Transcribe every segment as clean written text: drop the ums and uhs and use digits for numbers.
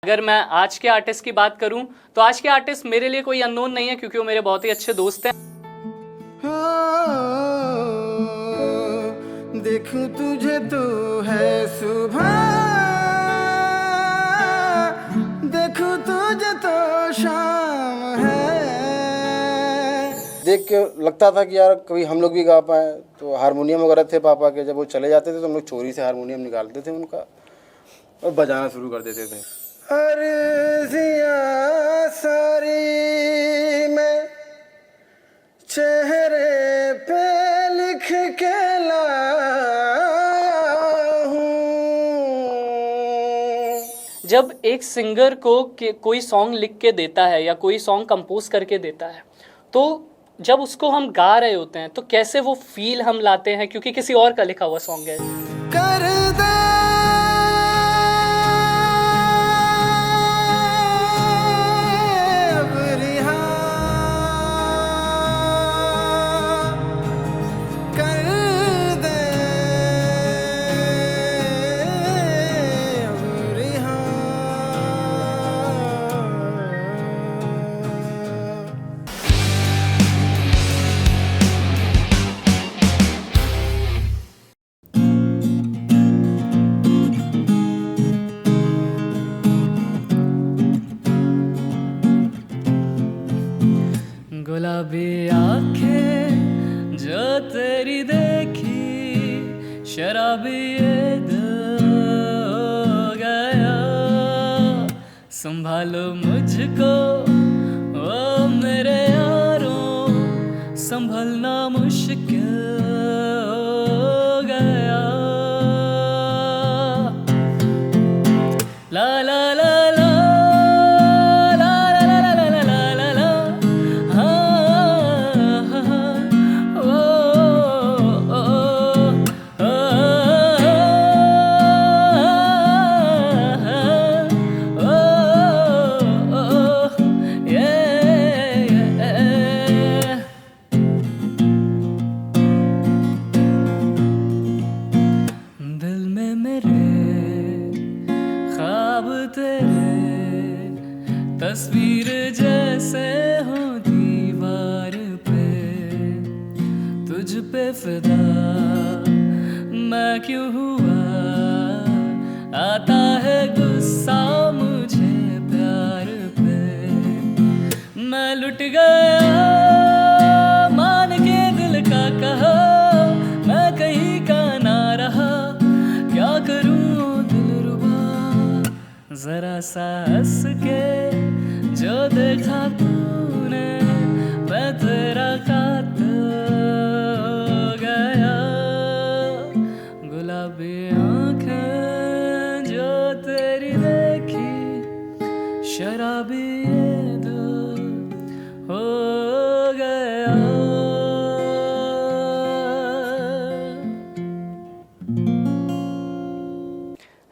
अगर मैं आज के आर्टिस्ट की बात करूं तो आज के आर्टिस्ट मेरे लिए कोई अननोन नहीं है क्योंकि वो मेरे बहुत ही अच्छे दोस्त हैं। देखूं तुझे तो है सुबह, देखूं तुझे तो शाम है। देख के लगता था कि यार कभी हम लोग भी गा पाए। तो हारमोनियम वगैरह थे पापा के, जब वो चले जाते थे तो हम लोग चोरी से हारमोनियम निकालते थे उनका और बजाना शुरू कर देते थे। अर्ज़ियाँ सारी मैं चेहरे पे लिख के लाया हूँ। जब एक सिंगर को कोई सॉन्ग लिख के देता है या कोई सॉन्ग कंपोज करके देता है तो जब उसको हम गा रहे होते हैं तो कैसे वो फील हम लाते हैं क्योंकि किसी और का लिखा हुआ सॉन्ग है। कर दे अब रिहा, कर दे अब रिहा। गुलाबी आंखें जो तेरी देखी, शराबी ये दिल हो गया। संभालो मुझको ओ मेरे यारों, संभलना मुश्किल हो गया। ला ला ला ला दिल में मेरे ख्वाब तेरे तस्वीर जैसे हो दीवार पे, तुझ पे फिदा मैं क्यों हुआ, आता है गुस्सा मुझे प्यार पे। मैं लुट गया मान के दिल का कहा, मैं कहीं का ना रहा, क्या करूं दिलरुबा। जरा सा हंस के जो देखा तूने, मैं तेरा कातिल हो गया। गुलाबी आंखें जो तेरी देखी, शराबी ये दिल हो गया।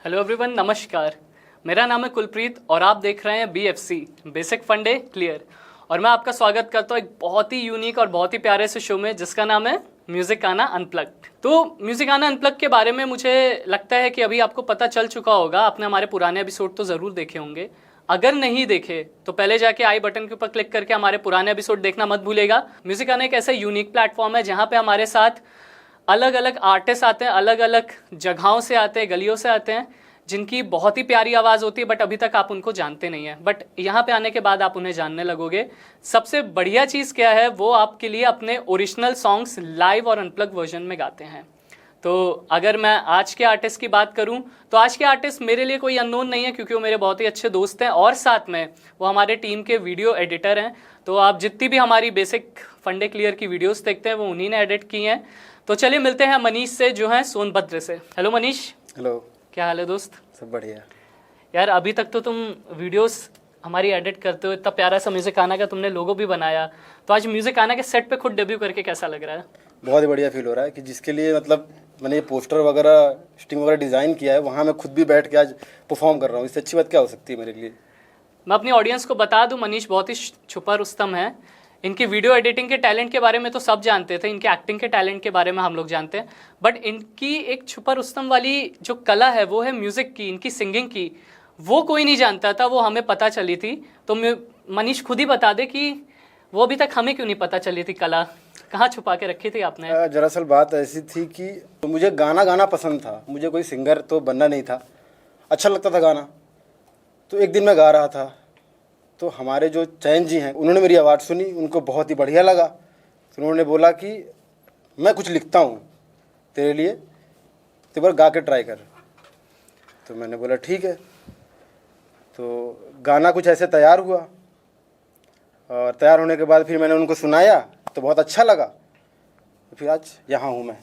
हेलो एवरीवन, नमस्कार। मेरा नाम है कुलप्रीत और आप देख रहे हैं BFC बेसिक फंडे क्लियर। और मैं आपका स्वागत करता हूँ एक बहुत ही यूनिक और बहुत ही प्यारे से शो में जिसका नाम है म्यूजिक आना अनप्लग्ड। तो म्यूजिक आना अनप्लग्ड के बारे में मुझे लगता है कि अभी आपको पता चल चुका होगा। आपने हमारे पुराने एपिसोड तो ज़रूर देखे होंगे। अगर नहीं देखे तो पहले जाके आई बटन के ऊपर क्लिक करके हमारे पुराने एपिसोड देखना मत भूलेगा। म्यूजिक आना एक ऐसा यूनिक प्लेटफॉर्म है जहाँ पे हमारे साथ अलग अलग आर्टिस्ट आते हैं, अलग अलग जगहों से आते हैं, गलियों से आते हैं, जिनकी बहुत ही प्यारी आवाज़ होती है बट अभी तक आप उनको जानते नहीं हैं। बट यहाँ पे आने के बाद आप उन्हें जानने लगोगे। सबसे बढ़िया चीज़ क्या है, वो आपके लिए अपने ओरिजिनल सॉन्ग्स लाइव और अनप्लग वर्जन में गाते हैं। तो अगर मैं आज के आर्टिस्ट की बात करूं तो आज के आर्टिस्ट मेरे लिए कोई अननोन नहीं है क्योंकि वो मेरे बहुत ही अच्छे दोस्त हैं और साथ में वो हमारे टीम के वीडियो एडिटर हैं। तो आप जितनी भी हमारी बेसिक फंडे क्लियर की वीडियोस देखते हैं वो उन्हीं ने एडिट की हैं। तो चलिए मिलते हैं मनीष से जो है सोनभद्र से। हेलो मनीष। हेलो, क्या हाल है दोस्त? सब बढ़िया। यार अभी तक तो तुम वीडियोस हमारी एडिट करते हो, इतना प्यारा सा म्यूजिक आना का तुमने लोगो भी बनाया, तो आज म्यूजिक आना के सेट पे खुद डेब्यू करके कैसा लग रहा है? बहुत ही बढ़िया फील हो रहा है कि जिसके लिए मतलब मैंने ये पोस्टर वगैरह स्टिंग वगैरह डिज़ाइन किया है, वहाँ मैं खुद भी बैठ के आज परफॉर्म कर रहा हूँ। इससे अच्छी बात क्या हो सकती है मेरे लिए। मैं अपनी ऑडियंस को बता दूं, मनीष बहुत ही छुपा रुस्तम है। इनकी वीडियो एडिटिंग के टैलेंट के बारे में तो सब जानते थे, इनके एक्टिंग के टैलेंट के बारे में हम लोग जानते हैं, बट इनकी एक छुपा रुस्तम वाली जो कला है वो है म्यूज़िक की, इनकी सिंगिंग की। वो कोई नहीं जानता था, वो हमें पता चली थी। तो मनीष खुद ही बता दे कि वो अभी तक हमें क्यों नहीं पता चली थी, कला कहाँ छुपा के रखी थी आपने? दरअसल बात ऐसी थी कि तो मुझे गाना गाना पसंद था, मुझे कोई सिंगर तो बनना नहीं था, अच्छा लगता था गाना। तो एक दिन मैं गा रहा था, तो हमारे जो चयन जी हैं उन्होंने मेरी आवाज़ सुनी, उनको बहुत ही बढ़िया लगा। तो उन्होंने बोला कि मैं कुछ लिखता हूँ तेरे लिए, तो एक बार गा के ट्राई कर। तो मैंने बोला ठीक है। तो गाना कुछ ऐसे तैयार हुआ, और तैयार होने के बाद फिर मैंने उनको सुनाया तो बहुत अच्छा लगा। तो फिर आज यहाँ हूँ मैं।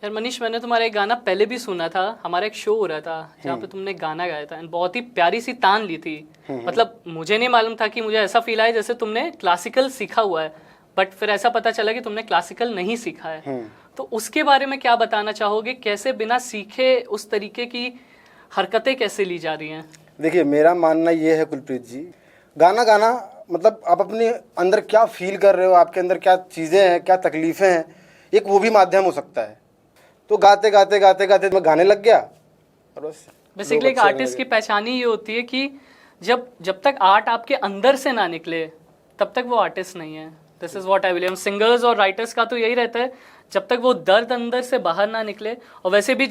यार मनीष, मैंने तुम्हारा एक गाना पहले भी सुना था, हमारा एक शो हो रहा था जहाँ पे तुमने गाना गाया था, बहुत ही प्यारी सी तान ली थी। मतलब मुझे नहीं मालूम था कि मुझे ऐसा फील आया जैसे तुमने क्लासिकल सीखा हुआ है, बट फिर ऐसा पता चला कि तुमने क्लासिकल नहीं सीखा है। तो उसके बारे में क्या बताना चाहोगे, कैसे बिना सीखे उस तरीके की हरकतें कैसे ली जा रही हैं? देखिए, मेरा मानना ये है कुलप्रीत जी, गाना गाना मतलब आप अपने अंदर क्या फील कर रहे हो, आपके अंदर क्या चीज़ें हैं, क्या तकलीफ़ें हैं, एक वो भी माध्यम हो सकता है। तो गाते गाते गाते गाते मैं गाने लग गया और बस। बेसिकली एक आर्टिस्ट की पहचान ही ये होती है कि जब तक आर्ट आपके अंदर से ना निकले तब तक वो आर्टिस्ट नहीं है। This is what I believe. Singers और राइटर्स का तो यही रहता है, जब तक वो दर्द अंदर से बाहर ना निकले। और वैसे भी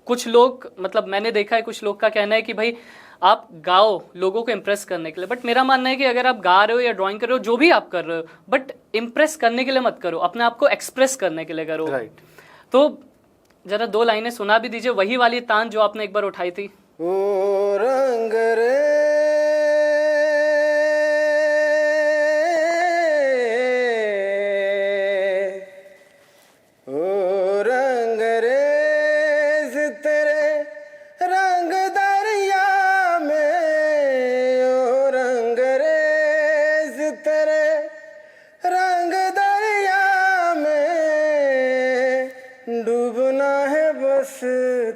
कुछ लोग, मतलब मैंने देखा है, कुछ लोग का कहना है कि भाई आप गाओ लोगों को इम्प्रेस करने के लिए, बट मेरा मानना है कि अगर आप गा रहे हो या ड्राइंग कर रहे हो, जो भी आप कर रहे हो, बट इम्प्रेस करने के लिए मत करो, अपने आप को एक्सप्रेस करने के लिए करो। राइट। तो जरा 2 लाइनें सुना भी दीजिए, वही वाली तान जो आपने एक बार उठाई थी। ओ रंग रे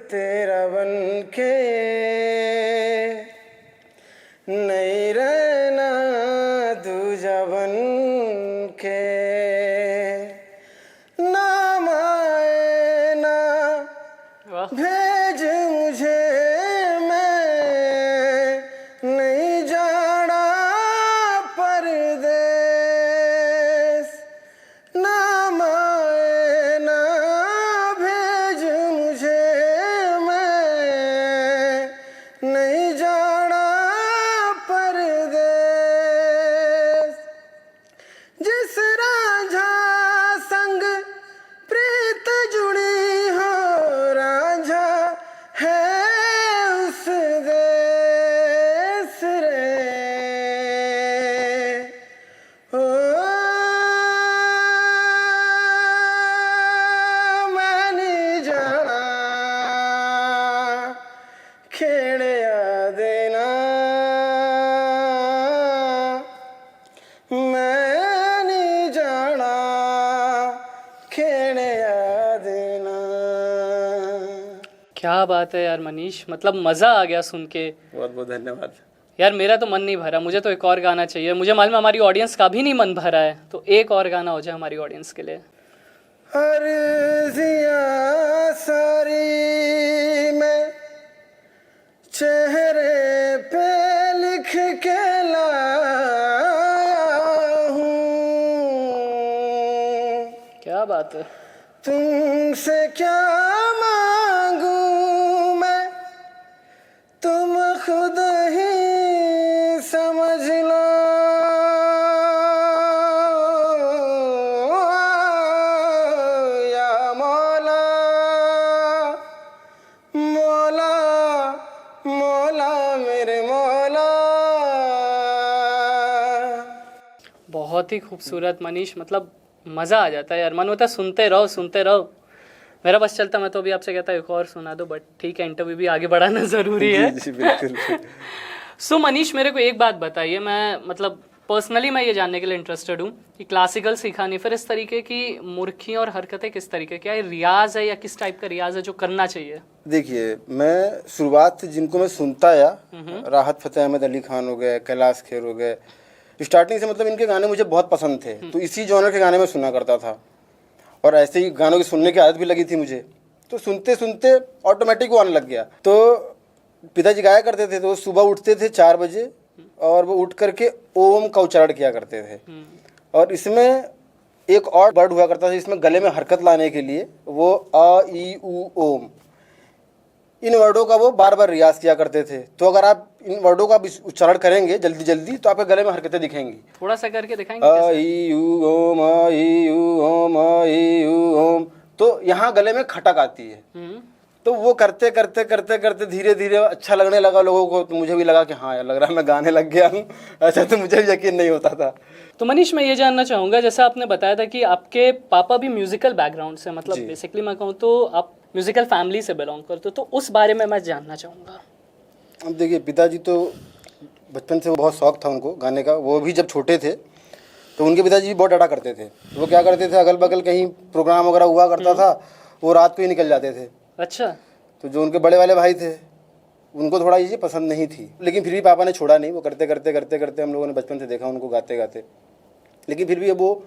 तेरा बन के नहीं रहना दूजा बन के, नाम आए ना भेज मुझे, मैं नहीं जाना परदेस, नाम आए ना भेज मुझे, नहीं जाना परदेस, जिस रांझा संग प्रीत जुड़ी हो, रांझा है उस देश रे। ओ मैं नहीं जाना खेड़िया देना, मैं नहीं जाना खेड़िया देना। क्या बात है यार मनीष, मतलब मज़ा आ गया सुन के। बहुत बहुत धन्यवाद यार, मेरा तो मन नहीं भरा, मुझे तो एक और गाना चाहिए। मुझे मालूम है हमारी ऑडियंस का भी नहीं मन भरा है, तो एक और गाना हो जाए हमारी ऑडियंस के लिए। अर्ज़ियाँ सारी मैं चेहरे पे लिख के लाया हूँ, क्या बात है। तुमसे क्या मांगूं मैं, तुम खुद ही समझ लो, या मौला मौला मौला मेरे मौला। बहुत ही खूबसूरत मनीष, मतलब मज़ा आ जाता है यार, मन होता है सुनते रहो सुनते रहो। मेरा बस चलता, मैं तो अभी आपसे कहता एक और सुना दो, बट ठीक है, इंटरव्यू भी आगे बढ़ाना ज़रूरी है। जी बिल्कुल। सो मनीष, मेरे को एक बात बताइए, मैं मतलब पर्सनली मैं ये जानने के लिए इंटरेस्टेड हूँ कि क्लासिकल सीखा नहीं, फिर इस तरीके की मुर्खी और हरकतें किस तरीके, क्या ये रियाज है या किस टाइप का रियाज है जो करना चाहिए? देखिए, मैं शुरुआत जिनको मैं सुनता आया, राहत फ़तेह अहमद अली खान हो गए, कैलाश खेर हो गए, स्टार्टिंग से मतलब इनके गाने मुझे बहुत पसंद थे, तो इसी जॉनर के गाने मैं सुना करता था, और ऐसे ही गानों की सुनने की आदत भी लगी थी मुझे। तो सुनते सुनते ऑटोमेटिक वो आने लग गया। तो पिताजी गाया करते थे, तो वो सुबह उठते थे 4 बजे और वो उठ करके ओम का उच्चारण किया करते थे। और इसमें एक और वर्ड हुआ करता था इसमें गले में हरकत लाने के लिए, वो अ ई उ ओम, इन वर्डों का वो बार बार रियाज किया करते थे। तो अगर आप इन वर्डों का उच्चारण करेंगे जल्दी जल्दी तो आपके गले में हरकतें दिखेंगी। थोड़ा सा करके दिखाएंगे अ कैसे? ई उ ओम, अ ई उ ओम, अ ई उ ओम, तो यहाँ गले में खटक आती है। तो वो करते करते करते करते धीरे धीरे अच्छा लगने लगा लोगों को, तो मुझे भी लगा कि हाँ यार, लग रहा है मैं गाने लग गया हूँ। ऐसा तो मुझे भी यकीन नहीं होता था। तो मनीष, मैं ये जानना चाहूँगा, जैसा आपने बताया था कि आपके पापा भी म्यूजिकल बैकग्राउंड से, मतलब बेसिकली मैं कहूँ तो आप म्यूजिकल फैमिली से बिलोंग करते हो, तो उस बारे में मैं जानना चाहूँगा। अब देखिए, पिताजी तो बचपन से बहुत शौक था उनको गाने का। वो भी जब छोटे थे तो उनके पिताजी भी बहुत डांटा करते थे। वो क्या करते थे, अगल बगल कहीं प्रोग्राम वगैरह हुआ करता था, वो रात को ही निकल जाते थे। अच्छा। तो जो उनके बड़े वाले भाई थे उनको थोड़ा ये चीज़ पसंद नहीं थी, लेकिन फिर भी पापा ने छोड़ा नहीं। वो करते करते करते करते हम लोगों ने बचपन से देखा उनको गाते गाते। लेकिन फिर भी अब वो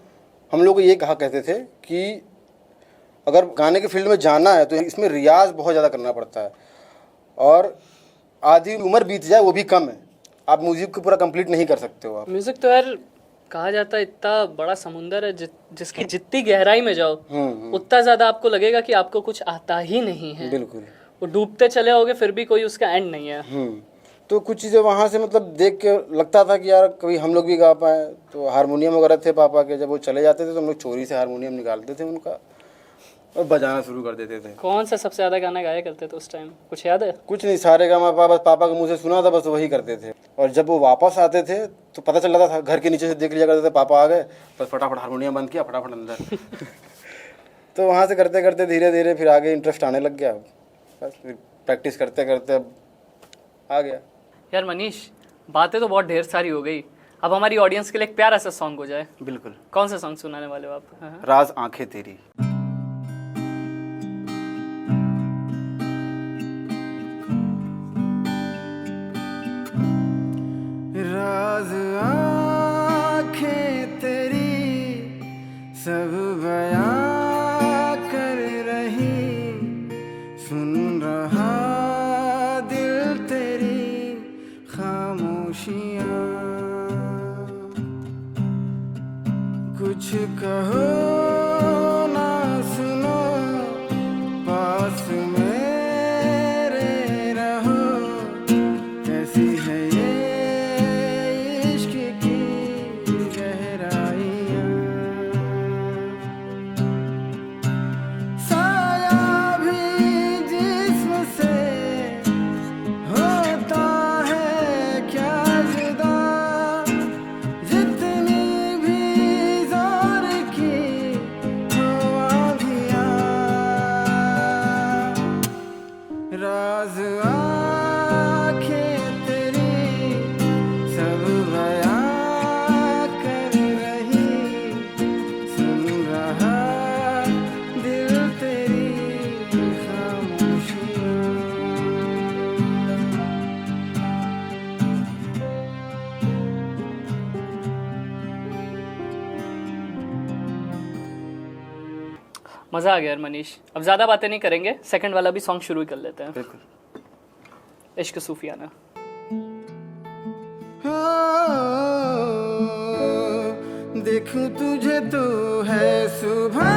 हम लोग को ये कहा कहते थे कि अगर गाने के फील्ड में जाना है तो इसमें रियाज बहुत ज़्यादा करना पड़ता है, और आधी उम्र बीत जाए वो भी कम है, आप म्यूजिक को पूरा कंप्लीट नहीं कर सकते हो आप। म्यूजिक तो यार कहा जाता है इतना बड़ा समुंदर है जिसकी जितनी गहराई में जाओ उतना ज्यादा आपको लगेगा कि आपको कुछ आता ही नहीं है। बिल्कुल। वो डूबते चले होगे फिर भी कोई उसका एंड नहीं है। तो कुछ चीज़ें वहाँ से मतलब देख के लगता था कि यार कभी हम लोग भी गा पाए। तो हारमोनियम वगैरह थे पापा के, जब वो चले जाते थे तो हम लोग चोरी से हारमोनियम निकालते थे उनका और बजाना शुरू कर देते थे। कौन सा सबसे ज्यादा गाना गाया करते थे उस टाइम, कुछ याद है? कुछ नहीं, सारे गामा बस पापा के मुंह से सुना था, बस वही करते थे। और जब वो वापस आते थे तो पता चल जाता था, घर के नीचे से देख लिया करते थे पापा आ गए, बस फटाफट हारमोनियम बंद किया, फटाफट अंदर। तो वहाँ से करते करते धीरे धीरे फिर आगे इंटरेस्ट आने लग गया। बस फिर प्रैक्टिस करते करते अब आ गया। यार मनीष, बातें तो बहुत ढेर सारी हो गई, अब हमारी ऑडियंस के लिए एक प्यारा सा सॉन्ग हो जाए। बिल्कुल। कौन सा सॉन्ग सुनाने वाले हो आप? हाँ। राज आंखें तेरी। राज आँखें तेरी सब बयां कर रही, सुन रहा दिल तेरी खामोशियाँ। कुछ कहो ना सुनो, पास मेरे रहो, कैसी है ये इश्क की गहराइयाँ। साया भी जिस्म से होता है क्या जुदा, जितनी भी जोर की हो आँधियाँ। राज आँखें तेरी सब बयां कर रही, सुन रहा दिल तेरी खामोशियाँ। मज़ा आ गया यार मनीष। अब ज़्यादा बातें नहीं करेंगे, सेकंड वाला भी सॉन्ग शुरू ही कर लेते हैं। बिल्कुल। इश्क सूफियाना। देखूं तुझे तो है सुबह,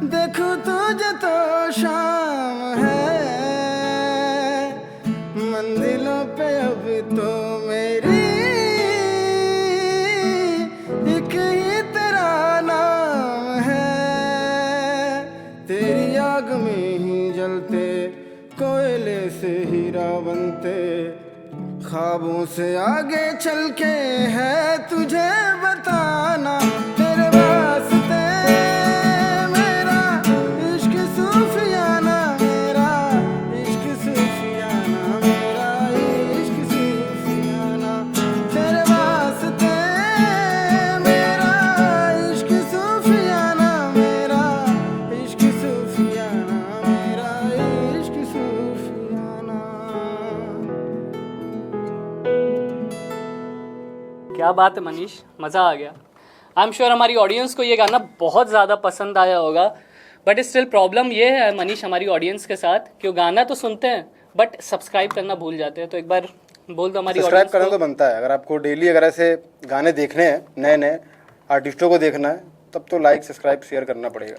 देखूं तुझे तो शाम है, मंजिलों पे अब तो मेरी एक ही तेरा नाम है। तेरी आग में ही जलते कोयले से हीरा बनते, ख्वाबों से आगे चल के है तुझे बताना। तेरे वास्ते मेरा इश्क सूफियाना, मेरा इश्क सूफियाना, मेरा इश्क सूफियाना। तेरे वास्ते मेरा इश्क सूफियाना, मेरा इश्क सूफियाना, मेरा इश्क सूफियाना। क्या बात है मनीष, मज़ा आ गया। आई एम श्योर हमारी ऑडियंस को ये गाना बहुत ज़्यादा पसंद आया होगा। बट स्टिल प्रॉब्लम ये है मनीष हमारी ऑडियंस के साथ कि वो गाना तो सुनते हैं बट सब्सक्राइब करना भूल जाते हैं। तो एक बार बोल दो हमारी सब्सक्राइब audience करना को। तो बनता है। अगर आपको डेली अगर ऐसे गाने देखने हैं, नए नए आर्टिस्टों को देखना है, तब तो लाइक सब्सक्राइब शेयर करना पड़ेगा।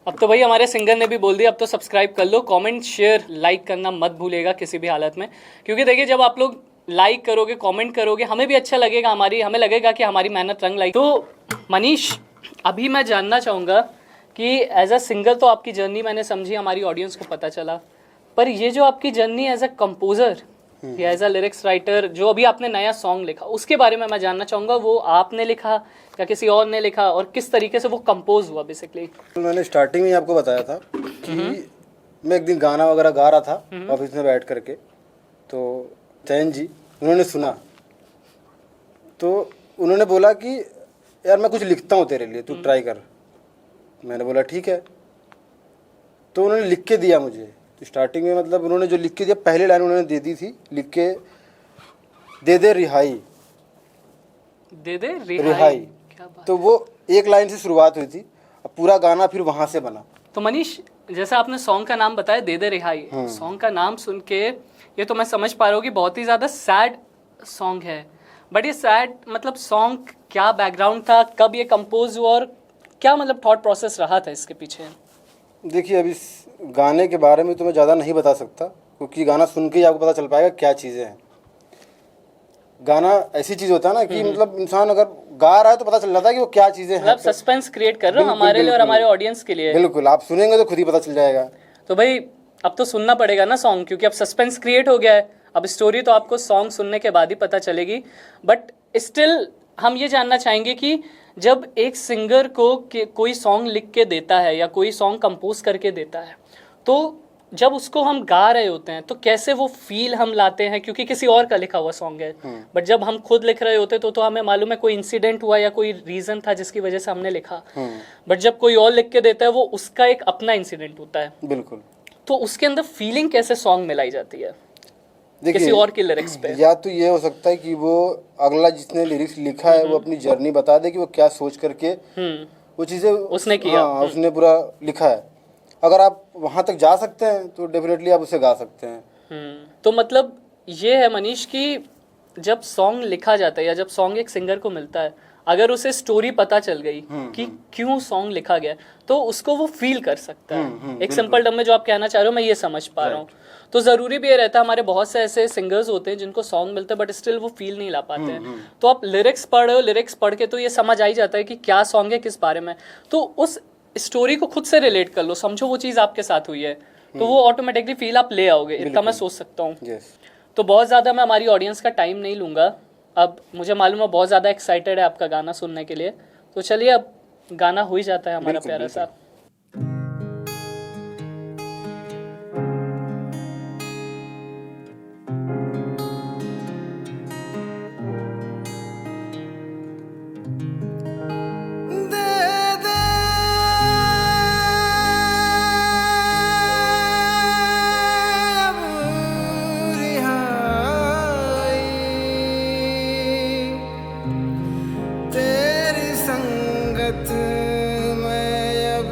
अब तो भाई हमारे सिंगर ने भी बोल दिया, अब तो सब्सक्राइब कर लो, कमेंट शेयर लाइक करना मत भूलेगा किसी भी हालत में। क्योंकि देखिए जब आप लोग लाइक करोगे, कमेंट करोगे, हमें भी अच्छा लगेगा, हमें लगेगा कि हमारी मेहनत रंग लाई। तो मनीष अभी मैं जानना चाहूँगा कि एज अ सिंगर तो आपकी जर्नी मैंने समझी, हमारी ऑडियंस को पता चला, पर ये जो आपकी जर्नी एज अ कंपोजर या एज अ लिरिक्स राइटर, जो अभी आपने नया सॉन्ग लिखा उसके बारे में मैं जानना चाहूँगा। वो आपने लिखा या किसी और ने लिखा, और किस तरीके से वो कंपोज हुआ बेसिकली? मैंने स्टार्टिंग में ही आपको बताया था कि मैं एक दिन गाना वगैरह गा रहा था ऑफिस में बैठ करके, तो चैन जी उन्होंने सुना, तो उन्होंने बोला कि यार मैं कुछ लिखता हूँ तेरे लिए, तू ट्राई कर। मैंने बोला ठीक है। तो उन्होंने लिख के दिया मुझे। तो स्टार्टिंग में मतलब उन्होंने जो लिख के दिया, पहली लाइन उन्होंने दे दी थी लिख के, दे दे रिहाई, दे दे रिहाई। क्या बात। तो वो एक लाइन से शुरुआत हुई थी, अब पूरा गाना फिर वहाँ से बना। तो मनीष जैसा आपने सॉन्ग का नाम बताया दे दे रिहाई, सॉन्ग का नाम सुन के ये तो मैं समझ पा रहा हूँ कि बहुत ही ज़्यादा सैड सॉन्ग है। बट ये सैड मतलब सॉन्ग क्या बैकग्राउंड था, कब ये कंपोज हुआ, और क्या मतलब थॉट प्रोसेस रहा था इसके पीछे? देखिए अब इस गाने के बारे में तो मैं ज़्यादा नहीं बता सकता, क्योंकि गाना सुन के ही आपको पता चल पाएगा क्या चीज़ें हैं। गाना ऐसी चीज़ होता है ना कि मतलब इंसान अगर गा रहा है तो पता चल जाता है कि वो क्या चीज़ें हैं। मतलब सस्पेंस क्रिएट कर रहे हो हमारे लिए और हमारे ऑडियंस के लिए। बिल्कुल, आप सुनेंगे तो खुद ही पता चल जाएगा। तो भाई अब तो सुनना पड़ेगा ना सॉन्ग, क्योंकि अब सस्पेंस क्रिएट हो गया है। अब स्टोरी तो आपको सॉन्ग सुनने के बाद ही पता चलेगी, बट स्टिल हम ये जानना चाहेंगे कि जब एक सिंगर को कोई सॉन्ग लिख के देता है या कोई सॉन्ग कंपोज करके देता है, तो जब उसको हम गा रहे होते हैं तो कैसे वो फील हम लाते हैं, क्योंकि किसी और का लिखा हुआ सॉन्ग है। बट जब हम खुद लिख रहे होते तो हमें मालूम है कोई इंसिडेंट हुआ या कोई रीजन था जिसकी वजह से हमने लिखा। बट जब कोई और लिख के देता है वो उसका एक अपना इंसिडेंट होता है। बिल्कुल। तो उसके अंदर फीलिंग कैसे सॉन्ग में लाई जाती है किसी और के लिरिक्स पे? या तो ये हो सकता है कि वो अगला जिसने लिरिक्स लिखा है वो अपनी जर्नी बता दे कि वो क्या सोच करके वो चीज़ें उसने किया। हाँ, उसने पूरा लिखा है। अगर आप वहाँ तक जा सकते हैं तो डेफिनेटली आप उसे गा सकते हैं। तो मतलब ये है मनीष कि जब सॉन्ग लिखा जाता है या जब सॉन्ग एक सिंगर को मिलता है, अगर उसे स्टोरी पता चल गई कि क्यों सॉन्ग लिखा गया, तो उसको वो फील कर सकता है। एक सिंपल टर्म में जो आप कहना चाह रहे हो मैं ये समझ पा रहा हूँ। तो ज़रूरी भी ये रहता है, हमारे बहुत से ऐसे सिंगर्स होते हैं जिनको सॉन्ग मिलते हैं बट स्टिल वो फील नहीं ला पाते हैं। तो आप लिरिक्स पढ़ रहे हो, लिरिक्स पढ़ के तो ये समझ आ ही जाता है कि क्या सॉन्ग है, किस बारे में। तो उस स्टोरी को खुद से रिलेट कर लो, समझो वो चीज़ आपके साथ हुई है, तो वो ऑटोमेटिकली फील आप ले आओगे, इतना मैं सोच सकता हूँ। तो बहुत ज़्यादा मैं हमारी ऑडियंस का टाइम नहीं लूँगा। अब मुझे मालूम है बहुत ज़्यादा एक्साइटेड है आपका गाना सुनने के लिए, तो चलिए अब गाना हो ही जाता है हमारा प्यारा सा। तेरी संगत में अब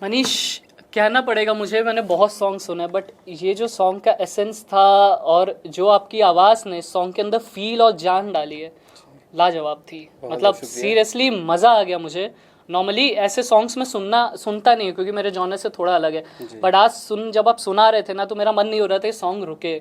मनीष, कहना पड़ेगा मुझे, मैंने बहुत सॉन्ग सुने बट ये जो सॉन्ग का एसेंस था और जो आपकी आवाज़ ने सॉन्ग के अंदर फील और जान डाली है, लाजवाब थी। मतलब सीरियसली मज़ा आ गया मुझे। नॉर्मली ऐसे सॉन्ग्स में सुनता नहीं हूँ क्योंकि मेरे जॉनर से थोड़ा अलग है, बट आज जब आप सुना रहे थे ना तो मेरा मन नहीं हो रहा था सॉन्ग रुके।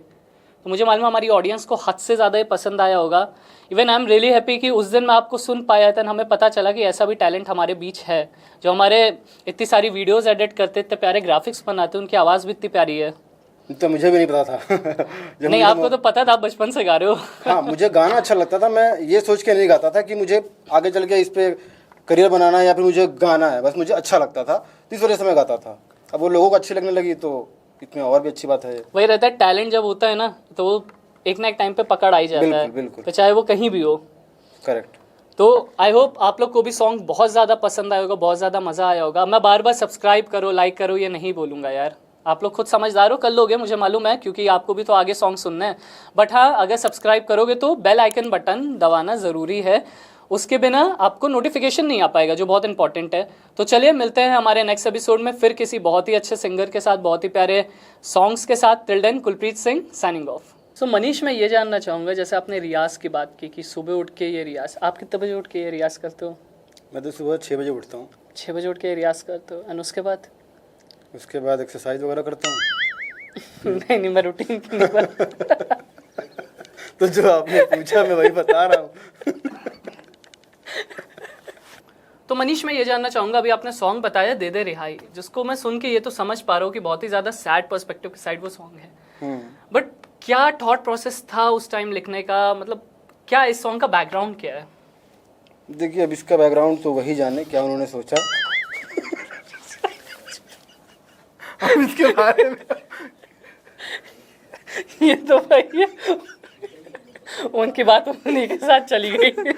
तो मुझे मालूम है हमारी ऑडियंस को हद से ज़्यादा ही पसंद आया होगा। Even I am really happy कि उस दिन मैं आपको सुन पाया था, हमें पता चला कि ऐसा भी टैलेंट हमारे बीच है जो हमारे इतनी सारी वीडियोस एडिट करते, इतने प्यारे ग्राफिक्स बनाते, उनकी आवाज़ भी इतनी प्यारी है। तो मुझे भी नहीं पता था नहीं, आपको तो पता था, आप बचपन से गा रहे हो। हाँ, मुझे गाना अच्छा लगता था। मैं ये सोच के नहीं गाता था कि मुझे आगे चल के इस पे करियर बनाना है या फिर मुझे गाना है, बस मुझे अच्छा लगता था, इस वजह से मैं गाता था। अब वो लोगों को अच्छी लगने लगी तो इसमें और भी अच्छी बात है। वही रहता है, टैलेंट जब होता है ना तो वो एक ना एक टाइम पे पकड़ आई जाता है, बिल्कुल। तो चाहे वो कहीं भी हो। करेक्ट। तो आई होप आप लोग को भी सॉन्ग बहुत ज़्यादा पसंद आया होगा, बहुत ज़्यादा मज़ा आया होगा। मैं बार बार सब्सक्राइब करो, लाइक करो ये नहीं बोलूँगा यार, आप लोग खुद समझदार हो, कर लोगे मुझे मालूम है, क्योंकि आपको भी तो आगे सॉन्ग सुनना है। बट हाँ, अगर सब्सक्राइब करोगे तो बेल आइकन बटन दबाना ज़रूरी है, उसके बिना आपको नोटिफिकेशन नहीं आ पाएगा, जो बहुत इंपॉर्टेंट है। तो चलिए मिलते हैं हमारे नेक्स्ट एपिसोड में फिर किसी बहुत ही अच्छे सिंगर के साथ, बहुत ही प्यारे सॉन्ग्स के साथ। Till then, Kulpreet Singh signing off. So Manish, मैं ये जानना चाहूँगा, जैसे आपने रियाज की बात की कि सुबह उठ के ये रियाज, आप कितने बजे उठ के ये रियाज करते हो? मैं तो सुबह 6 बजे उठता हूँ। 6 बजे उठ के रियाज करते हो, एंड उसके बाद? उसके बाद एक्सरसाइज वगैरह करता हूँ। नहीं, मैं रूटीन की नहीं बात तो जो आपने पूछा मैं वही बता रहा हूँ। तो मनीष, मैं ये जानना चाहूँगा, अभी आपने सॉन्ग बताया दे दे रिहाई, जिसको मैं सुन के ये तो समझ पा रहा हूँ कि बहुत ही ज़्यादा सैड पर्सपेक्टिव के साइड वो सॉन्ग है, बट क्या थॉट प्रोसेस था उस टाइम लिखने का? मतलब क्या इस सॉन्ग का बैकग्राउंड क्या है? देखिए, अब इसका बैकग्राउंड तो वही जाने क्या उन्होंने सोचा। अब इसके बारे में ये तो भाई उनकी बात उन्हीं के साथ चली गई।